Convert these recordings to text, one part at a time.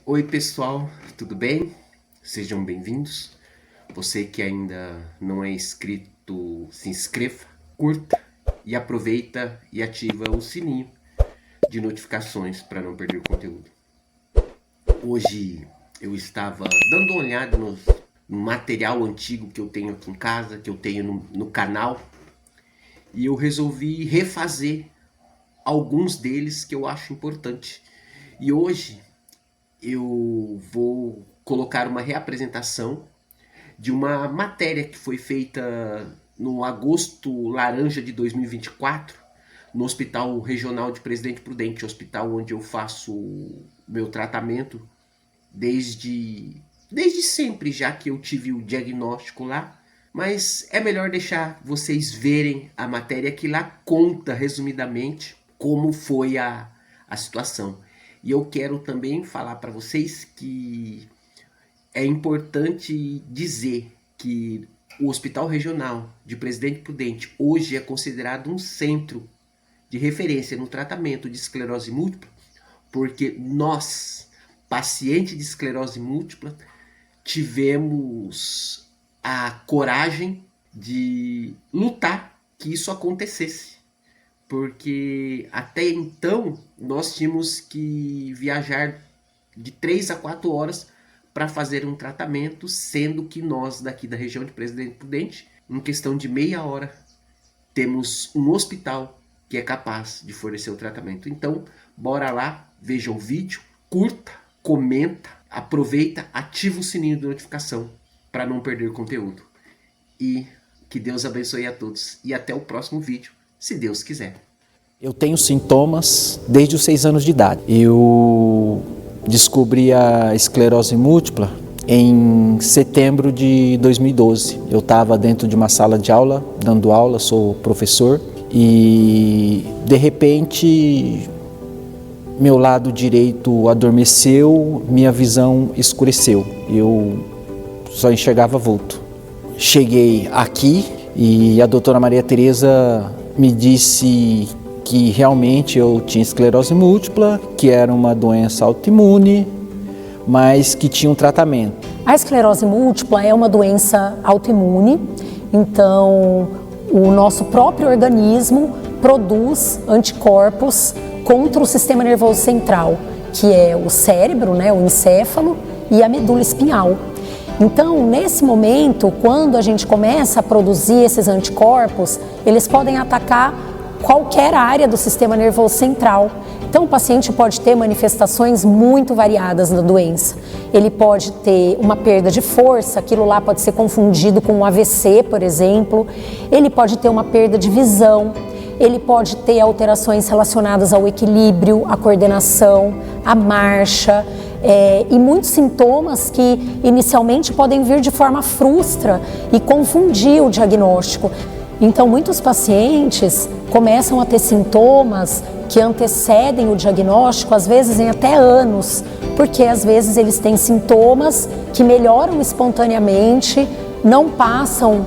Oi pessoal, tudo bem? Sejam bem-vindos. Você que ainda não é inscrito, se inscreva, curta e aproveita e ativa o sininho de notificações para não perder o conteúdo. Hoje eu estava dando uma olhada no material antigo que eu tenho aqui em casa, que eu tenho no canal, e eu resolvi refazer alguns deles que eu acho importante. E hoje eu vou colocar uma reapresentação de uma matéria que foi feita no agosto laranja de 2024 no Hospital Regional de Presidente Prudente, hospital onde eu faço meu tratamento desde sempre, já que eu tive o diagnóstico lá. Mas é melhor deixar vocês verem a matéria que lá conta resumidamente como foi a situação. E eu quero também falar para vocês que é importante dizer que o Hospital Regional de Presidente Prudente hoje é considerado um centro de referência no tratamento de esclerose múltipla, porque nós, pacientes de esclerose múltipla, tivemos a coragem de lutar que isso acontecesse. Porque até então nós tínhamos que viajar de 3 a 4 horas para fazer um tratamento, sendo que nós daqui da região de Presidente Prudente, em questão de meia hora, temos um hospital que é capaz de fornecer o tratamento. Então, bora lá, veja o vídeo, curta, comenta, aproveita, ativa o sininho de notificação para não perder conteúdo. E que Deus abençoe a todos. E até o próximo vídeo, se Deus quiser. Eu tenho sintomas desde os 6 anos de idade. Eu descobri a esclerose múltipla em setembro de 2012. Eu estava dentro de uma sala de aula, dando aula, sou professor, e de repente meu lado direito adormeceu, minha visão escureceu. Eu só enxergava vulto. Cheguei aqui e a doutora Maria Tereza me disse que realmente eu tinha esclerose múltipla, que era uma doença autoimune, mas que tinha um tratamento. A esclerose múltipla é uma doença autoimune, então o nosso próprio organismo produz anticorpos contra o sistema nervoso central, que é o cérebro, o encéfalo e a medula espinhal. Então, nesse momento, quando a gente começa a produzir esses anticorpos, eles podem atacar qualquer área do sistema nervoso central. Então, o paciente pode ter manifestações muito variadas da doença. Ele pode ter uma perda de força, aquilo lá pode ser confundido com um AVC, por exemplo. Ele pode ter uma perda de visão. Ele pode ter alterações relacionadas ao equilíbrio, à coordenação, à marcha, e muitos sintomas que inicialmente podem vir de forma frustra e confundir o diagnóstico. Então, muitos pacientes começam a ter sintomas que antecedem o diagnóstico, às vezes em até anos, porque às vezes eles têm sintomas que melhoram espontaneamente, não passam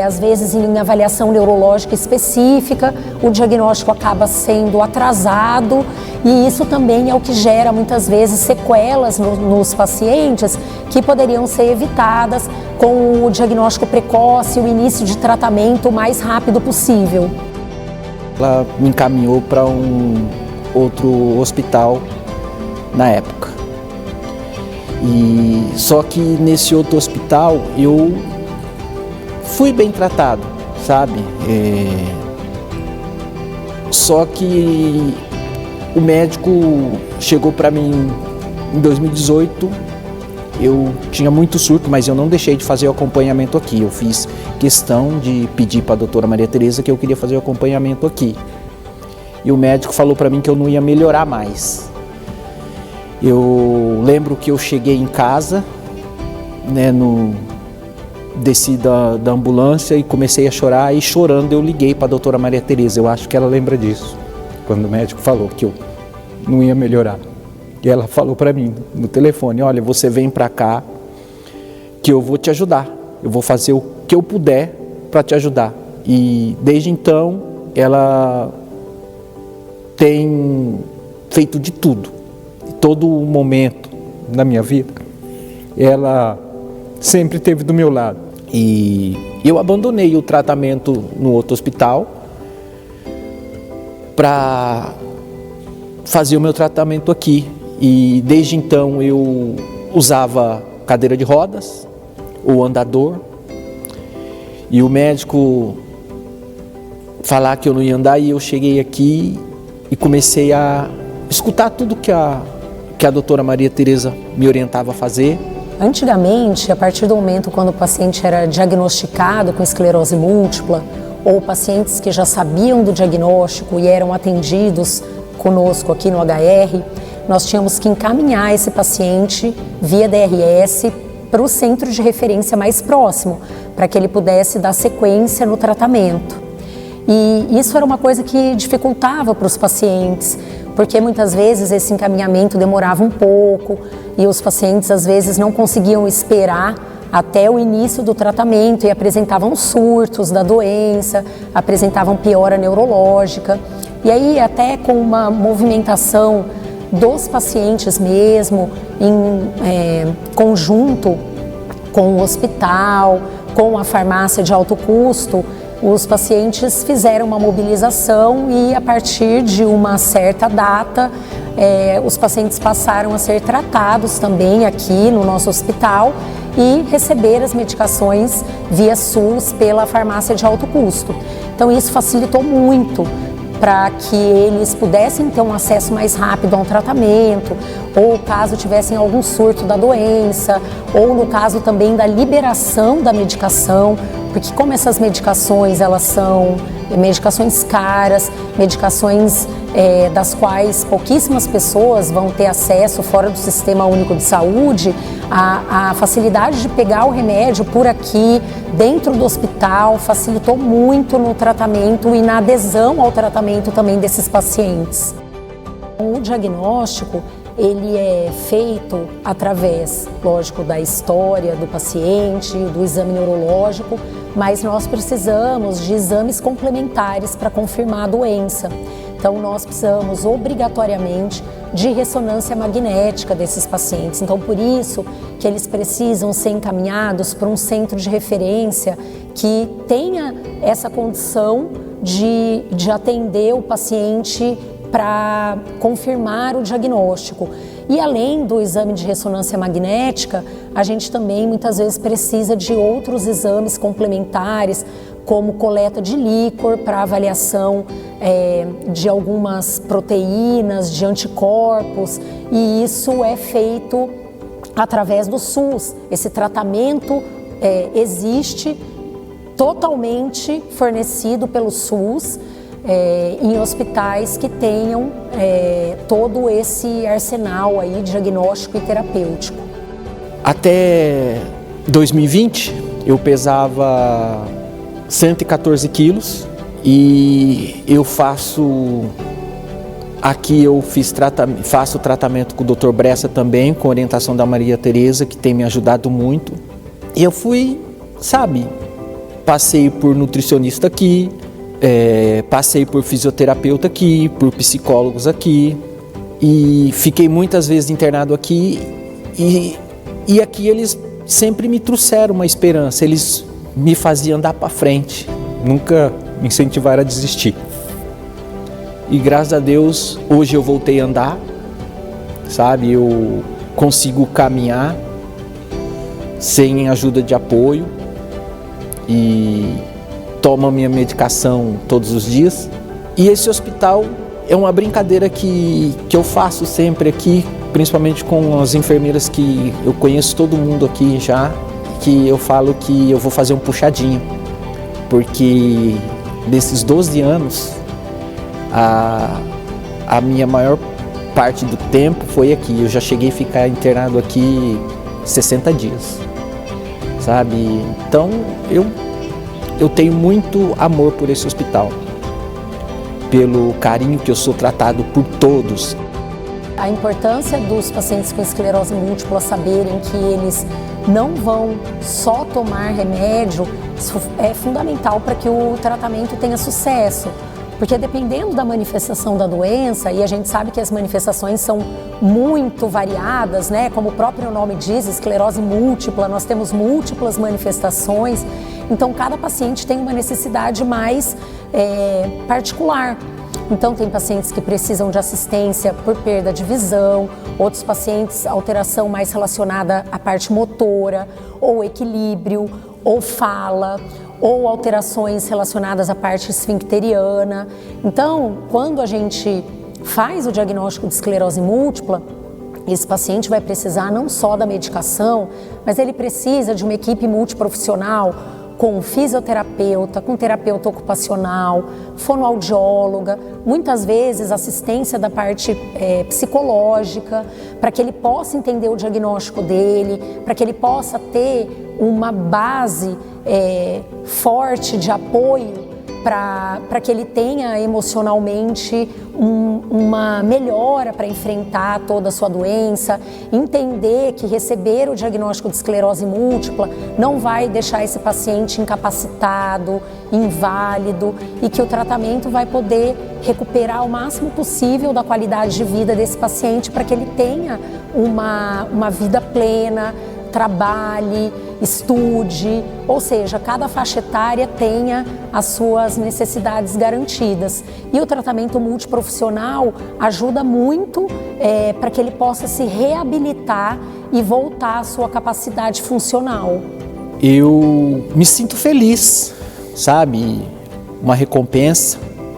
às vezes em avaliação neurológica específica, o diagnóstico acaba sendo atrasado e isso também é o que gera muitas vezes sequelas nos pacientes que poderiam ser evitadas com o diagnóstico precoce e o início de tratamento o mais rápido possível. Ela me encaminhou para um outro hospital na época. E só que nesse outro hospital eu fui bem tratado, sabe? Só que o médico chegou para mim em 2018, eu tinha muito surto, mas eu não deixei de fazer o acompanhamento aqui. Eu fiz questão de pedir para a doutora Maria Tereza que eu queria fazer o acompanhamento aqui. E o médico falou para mim que eu não ia melhorar mais. Eu lembro que eu cheguei em casa, desci da ambulância e comecei a chorar, e chorando eu liguei para a doutora Maria Tereza. Eu acho que ela lembra disso, quando o médico falou que eu não ia melhorar. E ela falou para mim no telefone: olha, você vem para cá que eu vou te ajudar, eu vou fazer o que eu puder para te ajudar. E desde então ela tem feito de tudo, em todo momento, na minha vida, ela sempre esteve do meu lado. E eu abandonei o tratamento no outro hospital para fazer o meu tratamento aqui. E desde então eu usava cadeira de rodas ou andador. E o médico falar que eu não ia andar, e eu cheguei aqui e comecei a escutar tudo que a doutora Maria Tereza me orientava a fazer. Antigamente, a partir do momento quando o paciente era diagnosticado com esclerose múltipla, ou pacientes que já sabiam do diagnóstico e eram atendidos conosco aqui no HR, nós tínhamos que encaminhar esse paciente via DRS para o centro de referência mais próximo, para que ele pudesse dar sequência no tratamento. E isso era uma coisa que dificultava para os pacientes, porque muitas vezes esse encaminhamento demorava um pouco e os pacientes às vezes não conseguiam esperar até o início do tratamento e apresentavam surtos da doença, apresentavam piora neurológica. E aí até com uma movimentação dos pacientes mesmo, em conjunto com o hospital, com a farmácia de alto custo, os pacientes fizeram uma mobilização e a partir de uma certa data, os pacientes passaram a ser tratados também aqui no nosso hospital e receber as medicações via SUS pela farmácia de alto custo. Então isso facilitou muito para que eles pudessem ter um acesso mais rápido a um tratamento, ou caso tivessem algum surto da doença, ou no caso também da liberação da medicação, porque como essas medicações, elas são medicações caras, medicações das quais pouquíssimas pessoas vão ter acesso fora do Sistema Único de Saúde, a facilidade de pegar o remédio por aqui, dentro do hospital, facilitou muito no tratamento e na adesão ao tratamento também desses pacientes. O diagnóstico, ele é feito através, lógico, da história do paciente, do exame neurológico, mas nós precisamos de exames complementares para confirmar a doença. Então, nós precisamos obrigatoriamente de ressonância magnética desses pacientes. Então, por isso que eles precisam ser encaminhados para um centro de referência que tenha essa condição de atender o paciente para confirmar o diagnóstico. E além do exame de ressonância magnética, a gente também muitas vezes precisa de outros exames complementares, como coleta de líquor para avaliação de algumas proteínas, de anticorpos, e isso é feito através do SUS. Esse tratamento existe totalmente fornecido pelo SUS, em hospitais que tenham todo esse arsenal aí diagnóstico e terapêutico. Até 2020 eu pesava 114 quilos e eu faço tratamento com o Dr. Bressa também, com orientação da Maria Tereza, que tem me ajudado muito. E eu fui, passei por nutricionista aqui, passei por fisioterapeuta aqui, por psicólogos aqui, e fiquei muitas vezes internado aqui, e aqui eles sempre me trouxeram uma esperança, eles me faziam andar para frente, nunca me incentivaram a desistir. E graças a Deus, hoje eu voltei a andar, eu consigo caminhar sem ajuda de apoio e tomo a minha medicação todos os dias. E esse hospital é uma brincadeira que eu faço sempre aqui, principalmente com as enfermeiras, que eu conheço todo mundo aqui já, que eu falo que eu vou fazer um puxadinho, porque nesses 12 anos, a minha maior parte do tempo foi aqui. Eu já cheguei a ficar internado aqui 60 dias, Então, eu tenho muito amor por esse hospital, pelo carinho que eu sou tratado por todos. A importância dos pacientes com esclerose múltipla saberem que eles não vão só tomar remédio é fundamental para que o tratamento tenha sucesso, Porque dependendo da manifestação da doença, e a gente sabe que as manifestações são muito variadas, né? Como o próprio nome diz, esclerose múltipla, nós temos múltiplas manifestações, então cada paciente tem uma necessidade mais particular. Então tem pacientes que precisam de assistência por perda de visão, outros pacientes alteração mais relacionada à parte motora, ou equilíbrio, ou fala, ou alterações relacionadas à parte esfincteriana. Então, quando a gente faz o diagnóstico de esclerose múltipla, esse paciente vai precisar não só da medicação, mas ele precisa de uma equipe multiprofissional com fisioterapeuta, com terapeuta ocupacional, fonoaudióloga, muitas vezes assistência da parte psicológica, para que ele possa entender o diagnóstico dele, para que ele possa ter uma base forte de apoio para que ele tenha emocionalmente uma melhora para enfrentar toda a sua doença, entender que receber o diagnóstico de esclerose múltipla não vai deixar esse paciente incapacitado, inválido, e que o tratamento vai poder recuperar o máximo possível da qualidade de vida desse paciente para que ele tenha uma vida plena, trabalhe, estude, ou seja, cada faixa etária tenha as suas necessidades garantidas. E o tratamento multiprofissional ajuda muito para que ele possa se reabilitar e voltar à sua capacidade funcional. Eu me sinto feliz, sabe? Uma recompensa.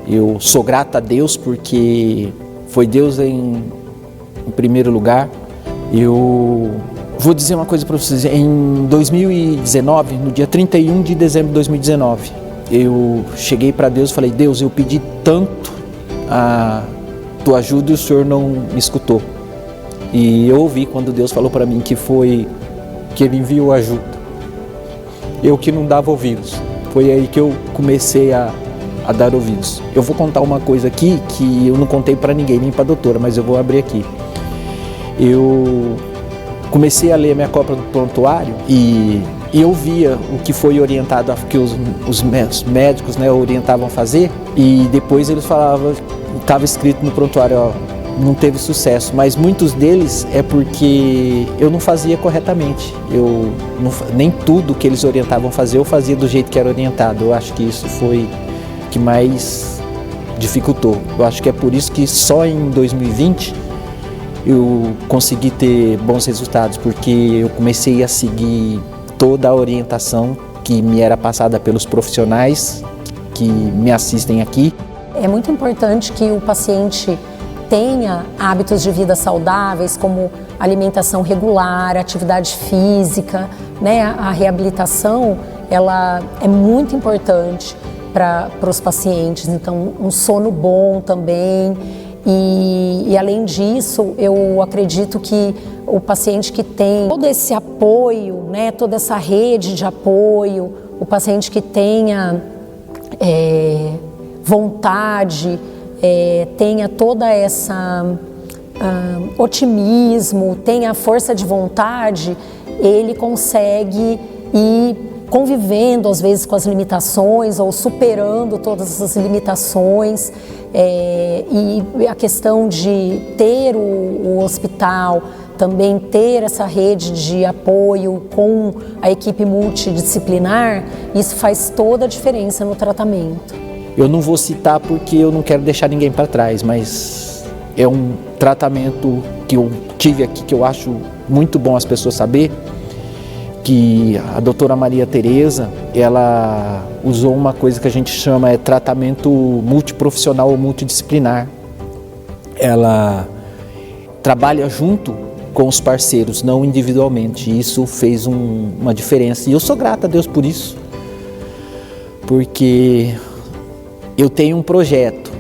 Eu sou grato a Deus porque foi Deus em primeiro lugar. Eu vou dizer uma coisa para vocês, em 2019, no dia 31 de dezembro de 2019, eu cheguei para Deus e falei, Deus, eu pedi tanto a tua ajuda e o Senhor não me escutou. E eu ouvi quando Deus falou para mim que Ele enviou ajuda. Eu que não dava ouvidos. Foi aí que eu comecei a dar ouvidos. Eu vou contar uma coisa aqui que eu não contei para ninguém, nem para a doutora, mas eu vou abrir aqui. Eu comecei a ler a minha cópia do prontuário e eu via o que foi orientado, que os médicos, né, orientavam a fazer, e depois eles falavam, estava escrito no prontuário, ó, não teve sucesso, mas muitos deles é porque eu não fazia corretamente. Nem tudo que eles orientavam fazer eu fazia do jeito que era orientado. Eu acho que isso foi o que mais dificultou. Eu acho que é por isso que só em 2020 eu consegui ter bons resultados, porque eu comecei a seguir toda a orientação que me era passada pelos profissionais que me assistem aqui. É muito importante que o paciente tenha hábitos de vida saudáveis, como alimentação regular, atividade física, né? A reabilitação, ela é muito importante para os pacientes, então um sono bom também. E além disso, eu acredito que o paciente que tem todo esse apoio, né, toda essa rede de apoio, o paciente que tenha vontade, tenha toda essa otimismo, tenha força de vontade, ele consegue ir convivendo às vezes com as limitações ou superando todas essas limitações. E a questão de ter o hospital, também ter essa rede de apoio com a equipe multidisciplinar, isso faz toda a diferença no tratamento. Eu não vou citar porque eu não quero deixar ninguém para trás, mas é um tratamento que eu tive aqui que eu acho muito bom as pessoas saber, que a doutora Maria Tereza, ela usou uma coisa que a gente chama tratamento multiprofissional ou multidisciplinar. Ela trabalha junto com os parceiros, não individualmente. Isso fez uma diferença. E eu sou grato a Deus por isso, porque eu tenho um projeto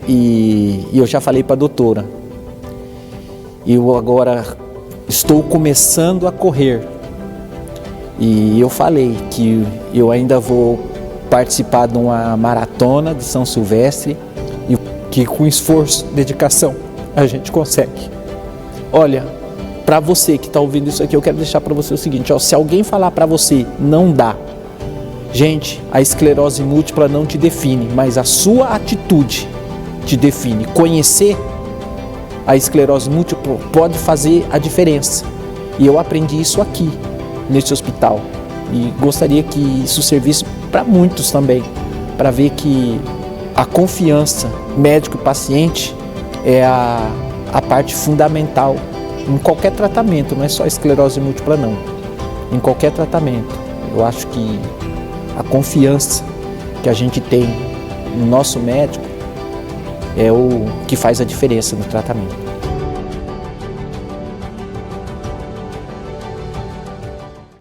e eu já falei para a doutora. Eu agora estou começando a correr. E eu falei que eu ainda vou participar de uma maratona de São Silvestre e que com esforço, dedicação, a gente consegue. Olha, para você que está ouvindo isso aqui, eu quero deixar para você o seguinte, ó, se alguém falar para você não dá, Gente, a esclerose múltipla não te define, mas a sua atitude te define. Conhecer a esclerose múltipla pode fazer a diferença. E eu aprendi isso aqui, nesse hospital. E gostaria que isso servisse para muitos também, para ver que a confiança médico e paciente é a parte fundamental em qualquer tratamento, não é só esclerose múltipla não, em qualquer tratamento. Eu acho que a confiança que a gente tem no nosso médico é o que faz a diferença no tratamento.